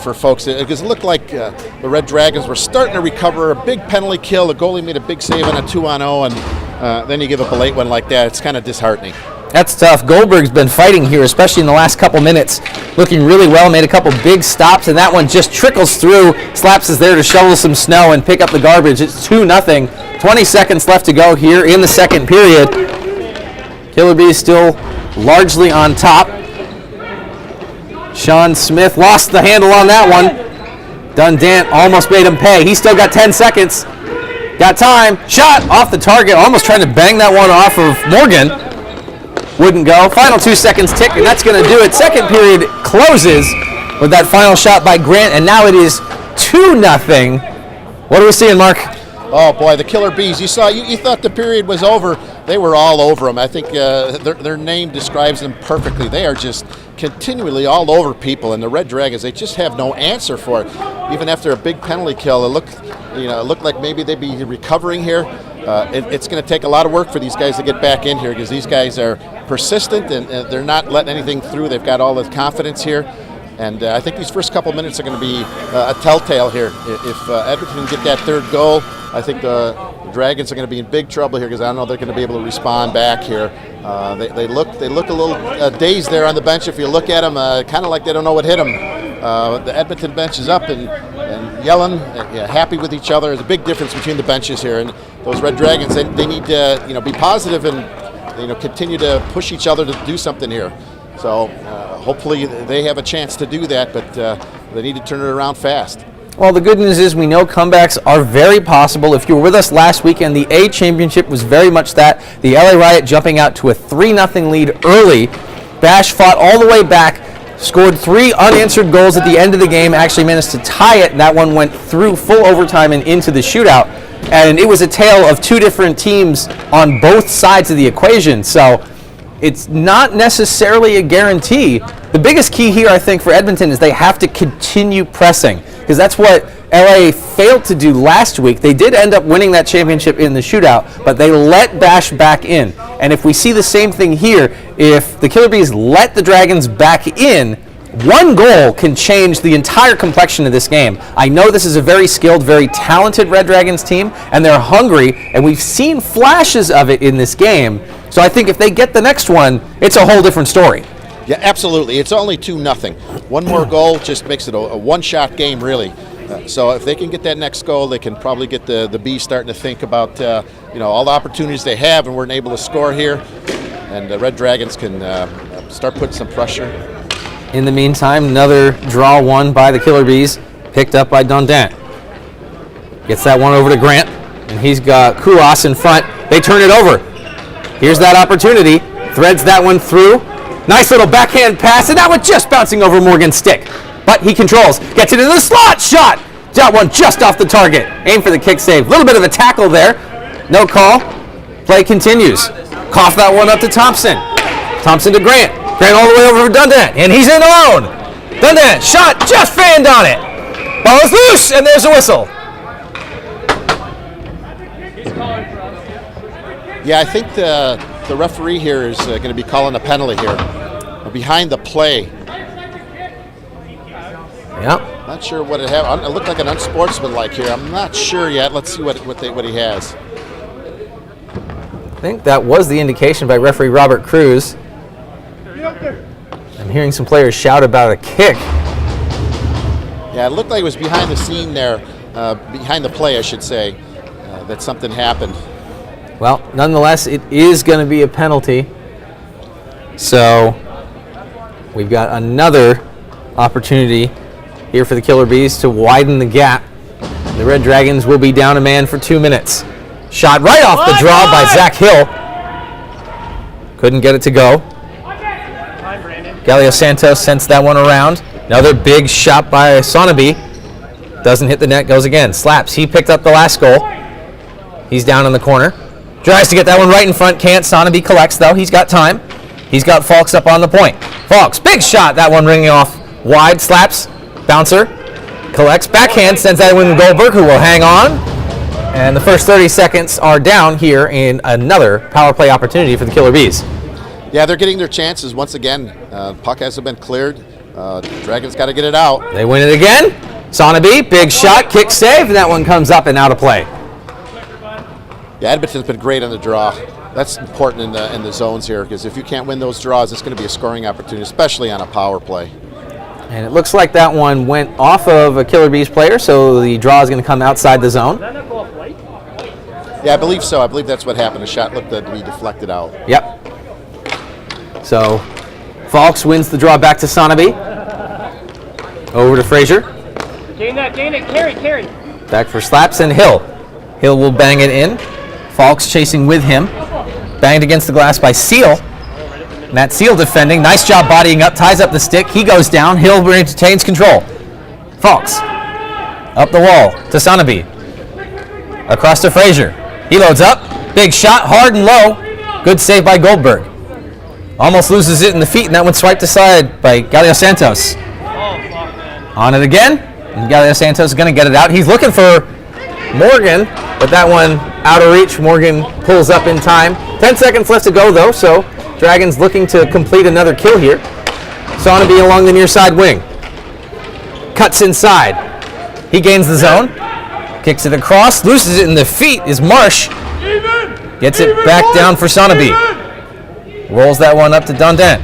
for folks. Because it looked like the Red Dragons were starting to recover. A big penalty kill. The goalie made a big save on a 2-on-0, and then you give up a late one like that. It's kind of disheartening. That's tough. Goldberg's been fighting here, especially in the last couple minutes. Looking really well, made a couple big stops, and that one just trickles through. Slaps is there to shovel some snow and pick up the garbage. It's 2-0. 20 seconds left to go here in the second period. Killer Bees still largely on top. Sean Smith lost the handle on that one. Dundant almost made him pay. He's still got 10 seconds. Got time. Shot off the target. Almost trying to bang that one off of Morgan. Wouldn't go. Final 2 seconds tick, and that's going to do it. Second period closes with that final shot by Grant, and now it is 2-0. What are we seeing, Mark? Oh boy, the Killer Bees. You thought the period was over. They were all over them. I think their name describes them perfectly. They are just continually all over people, and the Red Dragons, they just have no answer for it. Even after a big penalty kill, it looked like maybe they'd be recovering here. It's going to take a lot of work for these guys to get back in here, because these guys are persistent and they're not letting anything through. They've got all the confidence here, and I think these first couple minutes are going to be a telltale here. If Edmonton can get that third goal, I think the Dragons are going to be in big trouble here, because I don't know they're going to be able to respond back here. They look a little dazed there on the bench. If you look at them, kind of like they don't know what hit them. The Edmonton bench is up and yelling, happy with each other. There's a big difference between the benches here, and those Red Dragons, they need to be positive and continue to push each other to do something here. So hopefully they have a chance to do that, but they need to turn it around fast. Well, the good news is we know comebacks are very possible. If you were with us last weekend, the A Championship was very much that. The LA Riot jumping out to a 3-0 lead early. Bash fought all the way back, scored 3 unanswered goals at the end of the game, actually managed to tie it. That one went through full overtime and into the shootout. And it was a tale of 2 different teams on both sides of the equation. So it's not necessarily a guarantee. The biggest key here, I think, for Edmonton is they have to continue pressing, because that's what LA failed to do last week. They did end up winning that championship in the shootout, but they let Bash back in. And if we see the same thing here, if the Killer Bees let the Dragons back in, 1 goal can change the entire complexion of this game. I know this is a very skilled, very talented Red Dragons team, and they're hungry, and we've seen flashes of it in this game. So I think if they get the next one, it's a whole different story. Yeah, absolutely. It's only 2-0. 1 more goal just makes it a one-shot game, really. So if they can get that next goal, they can probably get the Bees starting to think about all the opportunities they have, and we're able to score here. And the Red Dragons can start putting some pressure. In the meantime, another draw won by the Killer Bees, picked up by Dundant. Gets that one over to Grant, and he's got Kulas in front. They turn it over. Here's that opportunity. Threads that one through. Nice little backhand pass, and that one just bouncing over Morgan's stick. But he controls, gets it into the slot, shot! That one just off the target. Aim for the kick save. A little bit of a tackle there. No call. Play continues. Cough that one up to Thompson. Thompson to Grant. Grant all the way over for Dundant, and he's in alone. Dundant, shot, just fanned on it. Ball is loose, and there's a whistle. Yeah, I think the referee here is going to be calling a penalty here. Behind the play. Yeah. Not sure what it had. It looked like an unsportsmanlike here. I'm not sure yet. Let's see what he has. I think that was the indication by referee Robert Cruz. I'm hearing some players shout about a kick. Yeah, it looked like it was behind the scene there, behind the play, I should say, that something happened. Well, nonetheless, it is going to be a penalty. So we've got another opportunity here for the Killer Bees to widen the gap. The Red Dragons will be down a man for 2 minutes. Shot right off the draw by Zach Hill. Couldn't get it to go. Galio Santos sends that one around. Another big shot by Sonabe. Doesn't hit the net, goes again. Slaps. He picked up the last goal. He's down in the corner. Tries to get that one right in front. Can't. Sonabe collects, though. He's got time. He's got Falks up on the point. Falks, big shot. That one ringing off wide. Slaps. Bouncer. Collects. Backhand. Sends that one to Goldberg, who will hang on. And the first 30 seconds are down here in another power play opportunity for the Killer Bees. Yeah, they're getting their chances once again. Puck hasn't been cleared. Dragons got to get it out. They win it again. Sonabe, big shot, kick save, and that one comes up and out of play. Yeah, Edmonton's been great on the draw. That's important in the zones here, because if you can't win those draws, it's going to be a scoring opportunity, especially on a power play. And it looks like that one went off of a Killer Bees player, so the draw is going to come outside the zone. Yeah, I believe so. I believe that's what happened. The shot looked to be deflected out. Yep. So Falks wins the draw back to Sonabe. Over to Frazier. Gain that, carry. Back for Slaps and Hill. Hill will bang it in. Falks chasing with him. Banged against the glass by Seal. Matt Seal defending. Nice job bodying up, ties up the stick. He goes down. Hill retains control. Falks. Up the wall to Sonabe. Across to Frazier. He loads up. Big shot, hard and low. Good save by Goldberg. Almost loses it in the feet, and that one swiped aside by Galio Santos. On it again. And Galio Santos is going to get it out. He's looking for Morgan, but that one out of reach. Morgan pulls up in time. 10 seconds left to go, though, so Dragons looking to complete another kill here. Sonabe along the near side wing. Cuts inside. He gains the zone. Kicks it across. Loses it in the feet is Marsh. Gets it back down for Sonabe. Rolls that one up to Dundant.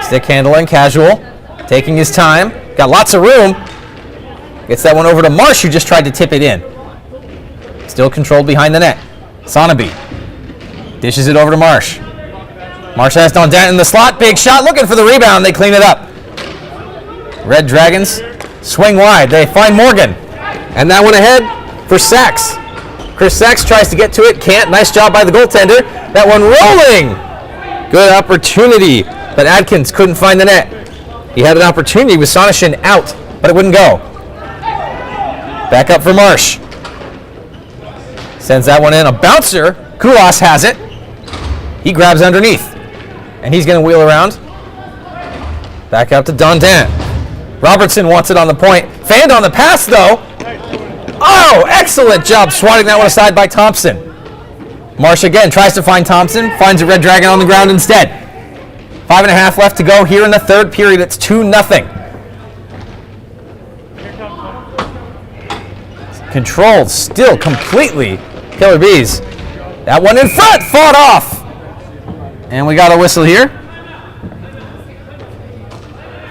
Stick handling, casual. Taking his time. Got lots of room. Gets that one over to Marsh, who just tried to tip it in. Still controlled behind the net. Sonabe dishes it over to Marsh. Marsh has Dundant in the slot. Big shot, looking for the rebound. They clean it up. Red Dragons swing wide. They find Morgan. And that one ahead for Sachs. Chris Sachs tries to get to it. Can't. Nice job by the goaltender. That one rolling. Good opportunity. But Adkins couldn't find the net. He had an opportunity with Sonishin out, but it wouldn't go. Back up for Marsh. Sends that one in. A bouncer. Kulas has it. He grabs underneath. And he's going to wheel around. Back out to Dundant. Robertson wants it on the point. Fanned on the pass, though. Oh, excellent job swatting that one aside by Thompson. Marsh again tries to find Thompson. Finds a Red Dragon on the ground instead. 5.5 left to go here in the third period. It's 2-0. Controlled still completely. Killer Bees. That one in front, fought off. And we got a whistle here.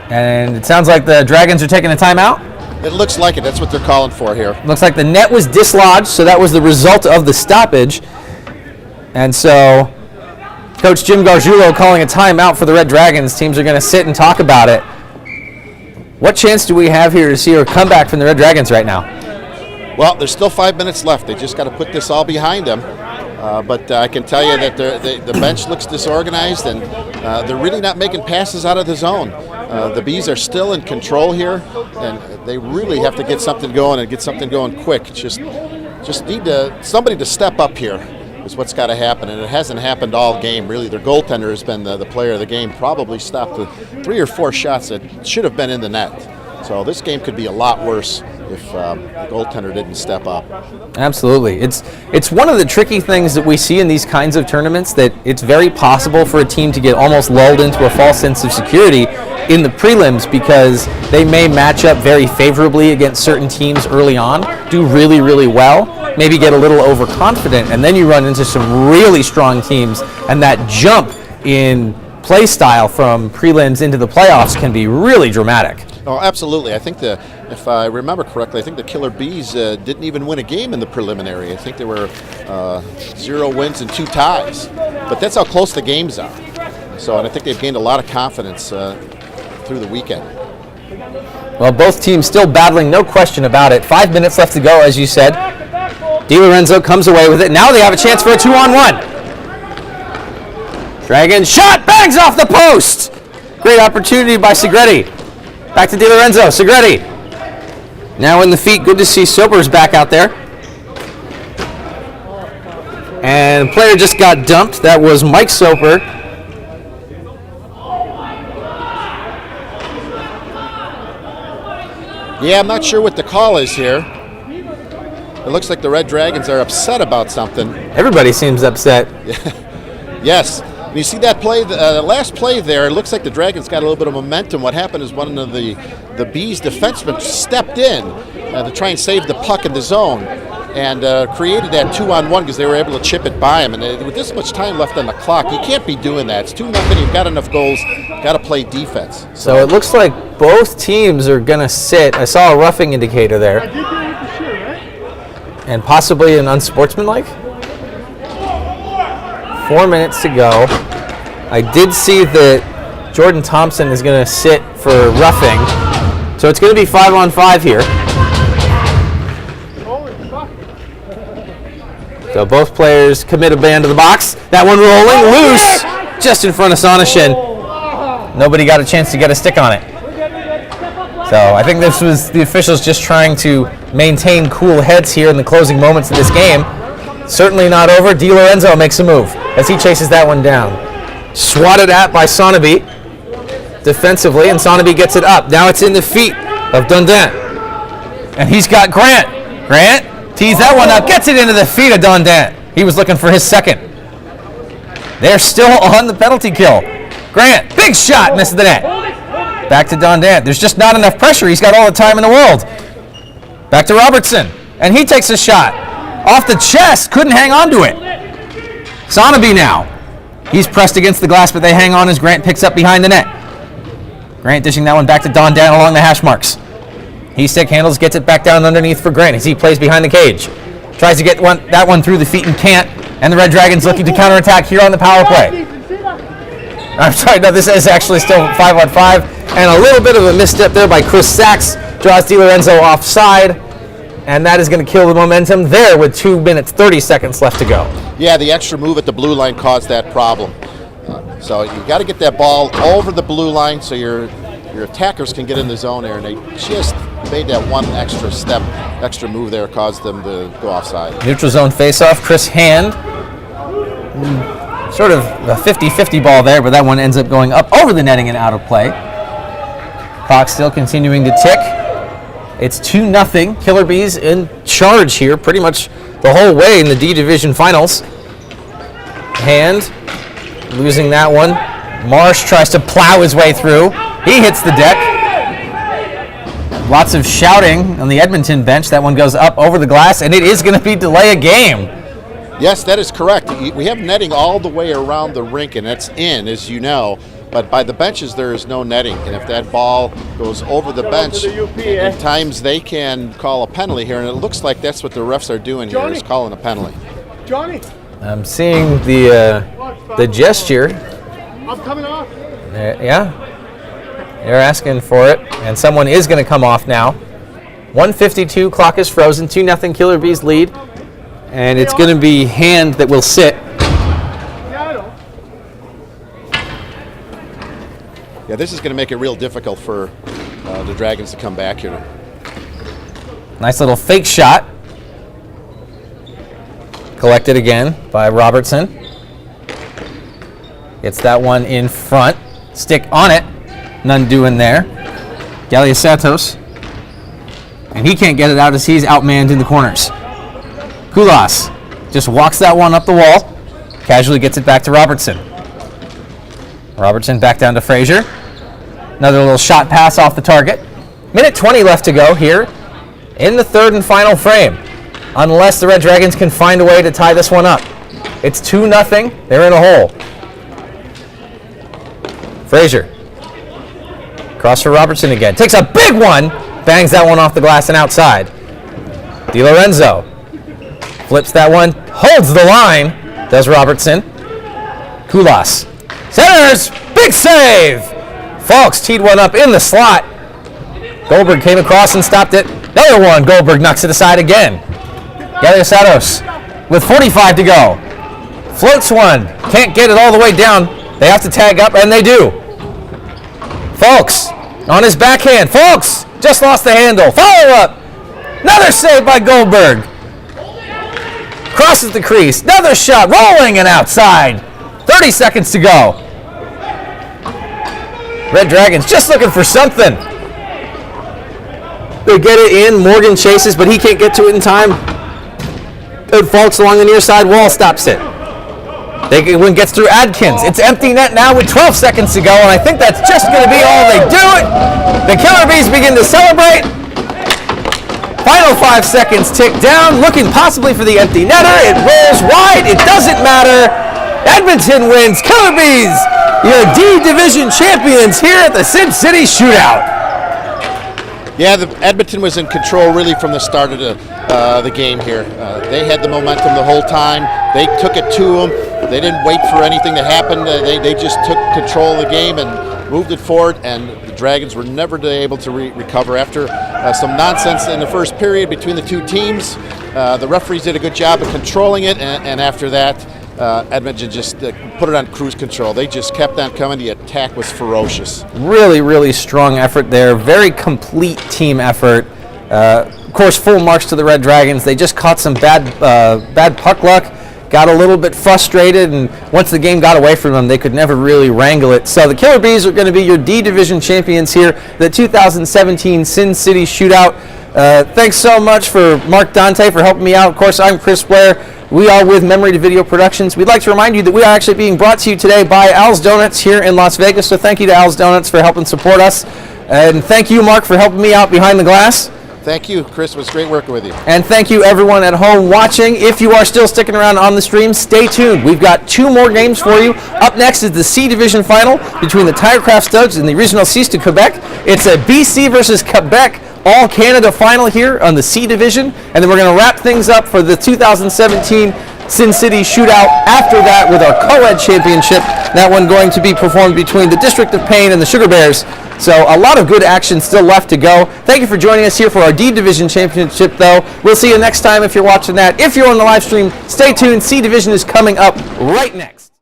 And it sounds like the Dragons are taking a timeout. It looks like it. That's what they're calling for here. Looks like the net was dislodged, so that was the result of the stoppage. And so Coach Jim Gargiulo calling a timeout for the Red Dragons. Teams are going to sit and talk about it. What chance do we have here to see a comeback from the Red Dragons right now? Well, there's still 5 minutes left. They just got to put this all behind them. But I can tell you that the bench looks disorganized, and they're really not making passes out of the zone. The Bees are still in control here, and they really have to get something going and get something going quick. Just need somebody to step up here is what's got to happen, and it hasn't happened all game, really. Their goaltender has been the player of the game, probably stopped the 3 or 4 shots that should have been in the net. So this game could be a lot worse if the goaltender didn't step up. Absolutely. It's one of the tricky things that we see in these kinds of tournaments, that it's very possible for a team to get almost lulled into a false sense of security in the prelims, because they may match up very favorably against certain teams early on, do really, really well, maybe get a little overconfident, and then you run into some really strong teams, and that jump in play style from prelims into the playoffs can be really dramatic. Oh, absolutely. I think if I remember correctly, I think the Killer Bees didn't even win a game in the preliminary. I think there were 0 wins and 2 ties. But that's how close the games are. So, and I think they've gained a lot of confidence through the weekend. Well, both teams still battling, no question about it. 5 minutes left to go, as you said. Di Lorenzo comes away with it. Now they have a chance for a 2-on-1. Dragon shot, bangs off the post. Great opportunity by Segretti. Back to Di Lorenzo. Segretti. Now in the feet. Good to see Soper's back out there. And player just got dumped. That was Mike Soper. Yeah, I'm not sure what the call is here. It looks like the Red Dragons are upset about something. Everybody seems upset. Yes. And you see that play, the last play there, it looks like the Dragons got a little bit of momentum. What happened is one of the Bees defensemen stepped in to try and save the puck in the zone and created that 2-on-1 because they were able to chip it by him. And with this much time left on the clock, you can't be doing that. It's 2-0. You've got enough goals. Got to play defense. So it looks like both teams are going to sit. I saw a roughing indicator there. I did get it for sure, right? And possibly an unsportsmanlike. 4 minutes to go. I did see that Jordan Thompson is going to sit for roughing. So it's going to be 5-on-5 here. Holy fuck. So both players commit a band to the box. That one rolling loose just in front of Sonishin. Nobody got a chance to get a stick on it. So I think this was the officials just trying to maintain cool heads here in the closing moments of this game. Certainly not over. Di Lorenzo makes a move as he chases that one down. Swatted at by Sonneby defensively, and Sonneby gets it up. Now it's in the feet of Dundant. And he's got Grant. Grant tees that one up, gets it into the feet of Dundant. He was looking for his second. They're still on the penalty kill. Grant, big shot, misses the net. Back to Dundant. There's just not enough pressure. He's got all the time in the world. Back to Robertson, and he takes a shot. Off the chest, couldn't hang on to it. Sonneby now. He's pressed against the glass, but they hang on as Grant picks up behind the net. Grant dishing that one back to Dundant along the hash marks. He stick handles, gets it back down underneath for Grant as he plays behind the cage. Tries to get that one through the feet and can't. And the Red Dragons looking to counterattack here on the power play. I'm sorry, no, this is actually still 5-on-5. And a little bit of a misstep there by Chris Sachs. Draws Di Lorenzo offside. And that is going to kill the momentum there with 2 minutes, 30 seconds left to go. Yeah, the extra move at the blue line caused that problem. So you got to get that ball over the blue line so your attackers can get in the zone there, and they just made that one extra step, extra move there, caused them to go offside. Neutral zone faceoff, Chris Hand. Sort of a 50-50 ball there, but that one ends up going up over the netting and out of play. Clock still continuing to tick. It's 2-0. Killer Bees in charge here pretty much the whole way in the D Division Finals. Hand losing that one. Marsh tries to plow his way through. He hits the deck. Lots of shouting on the Edmonton bench. That one goes up over the glass, and it is going to be delay a game. Yes, that is correct. We have netting all the way around the rink, and it's in, as you know. But by the benches, there is no netting. And if that ball goes over the bench, at times they can call a penalty here. And it looks like that's what the refs are doing here, is calling a penalty. Johnny, I'm seeing the gesture. I'm coming off. Yeah, they're asking for it, and someone is going to come off now. 1:52, clock is frozen, 2-0 Killer Bees lead, and it's going to be Hand that will sit. Yeah, this is going to make it real difficult for the Dragons to come back here. Nice little fake shot. Collected again by Robertson. Gets that one in front. Stick on it. None doing there. Galia Santos. And he can't get it out as he's outmanned in the corners. Kulas just walks that one up the wall. Casually gets it back to Robertson. Robertson back down to Frazier. Another little shot pass off the target. Minute 20 left to go here in the third and final frame. Unless the Red Dragons can find a way to tie this one up. It's 2-0. They're in a hole. Frazier. Cross for Robertson again. Takes a big one. Bangs that one off the glass and outside. Di Lorenzo. Flips that one. Holds the line. Does Robertson. Kulas. Centers. Big save. Falks teed one up in the slot. Goldberg came across and stopped it. Another one. Goldberg knocks it aside again. Galiasados with 45 to go. Floats one. Can't get it all the way down. They have to tag up, and they do. Folks, on his backhand. Folks, just lost the handle. Follow up. Another save by Goldberg. Crosses the crease. Another shot, rolling and outside. 30 seconds to go. Red Dragons just looking for something. They get it in. Morgan chases, but he can't get to it in time. Good faults along the near side wall, stops it. Win gets through Adkins. It's empty net now with 12 seconds to go, and I think that's just going to be all they do it. The Killer Bees begin to celebrate. Final 5 seconds tick down, looking possibly for the empty netter. It rolls wide. It doesn't matter. Edmonton wins. Killer Bees, your D Division champions here at the Sin City Shootout. Yeah, Edmonton was in control really from the start of the game here. They had the momentum the whole time. They took it to them. They didn't wait for anything to happen. They just took control of the game and moved it forward, and the Dragons were never able to recover after some nonsense in the first period between the two teams. The referees did a good job of controlling it, and after that, Edmonton just put it on cruise control. They just kept on coming. The attack was ferocious. Really, really strong effort there. Very complete team effort. Of course, full marks to the Red Dragons. They just caught some bad puck luck. Got a little bit frustrated, and once the game got away from them, they could never really wrangle it. So the Killer Bees are going to be your D Division champions here, the 2017 Sin City Shootout. Thanks so much for Mark Dante for helping me out. Of course, I'm Chris Blair. We are with Memory to Video Productions. We'd like to remind you that we are actually being brought to you today by Al's Donuts here in Las Vegas. So thank you to Al's Donuts for helping support us. And thank you, Mark, for helping me out behind the glass. Thank you, Chris. It was great working with you. And thank you, everyone at home watching. If you are still sticking around on the stream, stay tuned. We've got 2 more games for you. Up next is the C Division final between the Tirecraft Studs and the Regional Six de Quebec. It's a BC versus Quebec All-Canada final here on the C Division. And then we're going to wrap things up for the 2017 Sin City Shootout after that with our co-ed championship. That one going to be performed between the District of Pain and the Sugar Bears. So a lot of good action still left to go. Thank you for joining us here for our D Division Championship, though. We'll see you next time if you're watching that. If you're on the live stream, stay tuned. C Division is coming up right next.